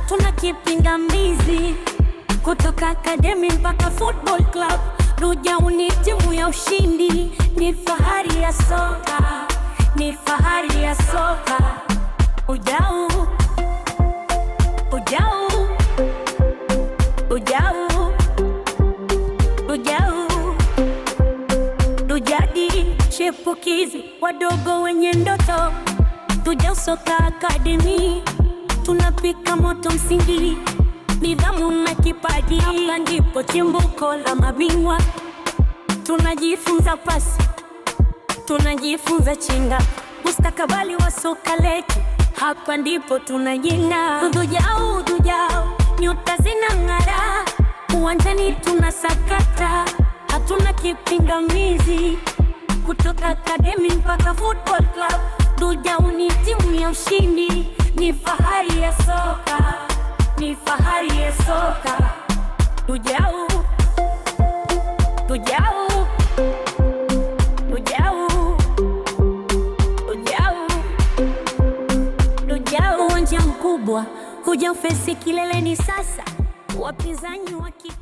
hatuna kipingamizi. Kutoka academy mpaka football club, Rujau ni timu ya ushindi. Ni fahari ya soka, ni fahari ya soka. Rujau, Rujau, Rujau, Rujau, Rujadi chepukizi, wadogo wenye ndoto. Rujau Soka Academy, tunapika moto msingi, nidhamu na kipaji. Hapa ndipo chimbuko la mabingwa. Tunajifunza pasi, tunajifunza chinga, mustakabali wa soka letu. Hapa ndipo tunajina. Rujau, Rujau, nyota zinang'ara, uwanjani tunasakata, hatuna kipingamizi. Kutoka academy mpaka football club, Rujau ni timu ya ushindi. Ni fahari ya soka, ni fahari ya soka. Rujau, Rujau, Rujau, Rujau, Rujau. Uwanja mkubwa, Rujau fesi kileleni sasa, wapinzani waki